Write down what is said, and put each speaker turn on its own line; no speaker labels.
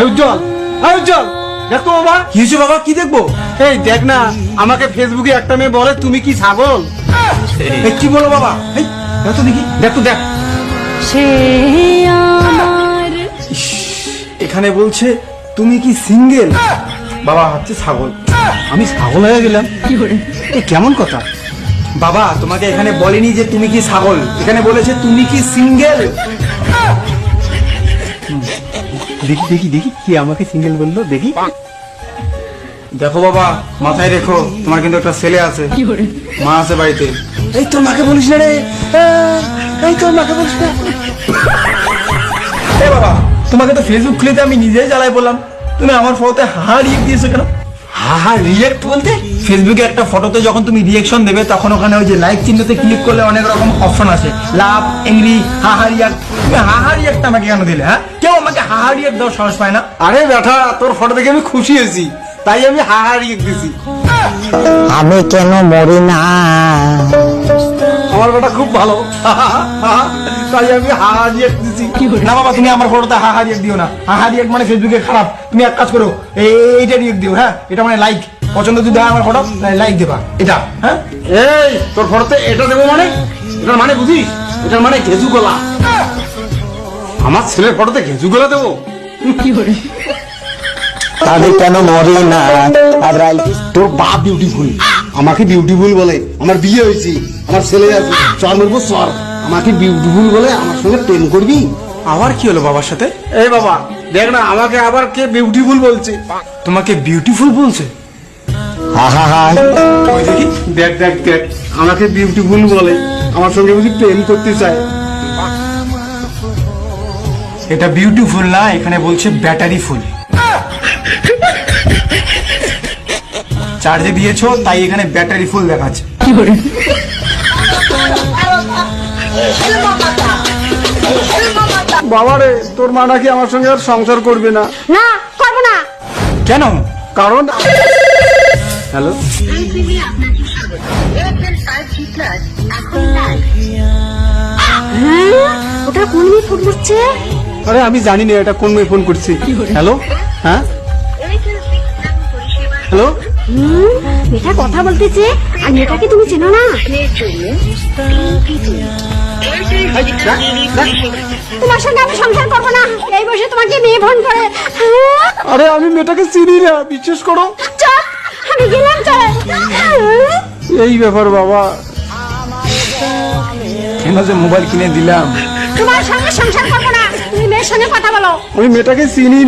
উজ্জ্বল, উজ্জ্বল দেখ তো বাবা।
কি হয়েছে বাবা? কি দেখবো?
এই দেখ না, আমাকে ফেসবুকে একটা মেয়ে বলে তুমি কি ছাগল।
এই কি বলো বাবা? এই দেখ তো দেখি।
দেখ তো দেখ।
সে আমার
ইস, এখানে বলছে তুমি কি সিঙ্গেল। বাবা হচ্ছে ছাগল।
আমি ছাগল হয়ে গেলাম,
কি করে?
এ কেমন কথা?
বাবা তোমাকে এখানে বলেনি যে তুমি কি ছাগল, এখানে বলেছে তুমি কি সিঙ্গেল।
দেখি দেখি দেখি কি আমাকে সিঙ্গেল বললো, দেখি।
দেখো বাবা, মাথায় রেখো তোমার কিন্তু একটা ছেলে আছে,
কি করে?
মা আছে বাড়িতে।
এই তোর মাকে বলিস না রে, এই তোর মাকে বলিস না।
এ বাবা, তোমাকে তো ফেসবুক খুলেতে আমি নিজেই জ্বালাই বললাম, তুমি আমার ফটোতে হারিয়ে দিয়েছো কেন?
হা রিয়েক্ট বলতে?
ফেসবুকে একটা ফটোতে যখন তুমি রিয়েকশন দেবে তখন ওখানে ওই যে লাইক চিহ্নতে ক্লিক করলে অনেক রকম অপশন আছে, লাভ, এংরি, হাহা রিয়াক্ট। তুমি হাহা রিয়াক্ট আমাকে কেন দিলে? হ্যাঁ, কেউ আমাকে হাহা রিয়াক্ট দেওয়ার সাহস পায় না।
আরে বেটা, তোর ফটো দেখে আমি খুশি হয়েছি, তাই আমি হাহা রিয়েক্ট দিছি।
আমি কেন মরি না?
আমার বেটা খুব ভালো, তাই আমি হাহা রিয়েক্ট দিছি।
না বাবা, তুমি আমার ফটোতে হাহা রিয়াক্ট দিও না। হাহা রিয়াক্ট মানে ফেসবুকে খারাপ। তুমি এক কাজ করো, এইটা রিয়াক্ট দিও। হ্যাঁ, এটা মানে লাইক। পছন্দ যদি হয় আমার ফটো, লাইক দেবা এটা। হ্যাঁ,
এই তোর ফটোতে এটা দেবো মানে? এটার মানে বুঝিস? এটার মানে ঘেজু গলা। আমার ছেলের ফটোতে ঘেজু গলা দেবো?
কি করে?
আমি কেন মরি না?
তোর বাপ বিউটিফুল, আমাকে বিউটিফুল বলে। আমার বিয়ে হয়েছে, আমার ছেলে আছে, চর মারবো চর। আমাকে বিউটিফুল বলে আমার সঙ্গে প্রেম করবি?
আবার কি হলো বাবার সাথে?
এই বাবা দেখ না, আমাকে আবার কে বিউটিফুল বলছে।
তোমাকে বিউটিফুল বলছে? ওই দেখি।
দেখ দেখ দেখ, আমাকে বিউটিফুল বলে, আমার সঙ্গে বুঝি প্রেম করতে চায়।
এটা বিউটিফুল না, এখানে বলছে ব্যাটারি ফুল। চার্জে দিয়েছো তাই এখানে ব্যাটারি ফুল দেখাচ্ছে।
কি করে?
বাবা রে, তোর মা নাকি আমার সঙ্গে আর সংসার করবে না।
না, করবো না।
কেন?
কারণ হ্যালো,
ওটা কোন মেয়ে ফোন করছে?
আরে আমি জানি না এটা কোন মেয়ে ফোন করছে। হ্যালো, হ্যাঁ হ্যালো।
মেয়েটা কথা বলতেছে, আর মেয়েটাকে তুমি চেনো না? তোমার সঙ্গে আমি সংসার করবো না, এই বসে তোমাকে মেয়ে ফোন করে।
আরে আমি মেয়েটাকে চিনি না, বিশ্বাস করো।
চল, আমি গেলাম, চল।
এই ব্যাপার বাবা,
কেন যে মোবাইল কিনে দিলাম।
তোমার সঙ্গে সংসার করবো না, তুমি মেয়ের সঙ্গে কথা বলো।
আমি মেয়েটাকে চিনি না।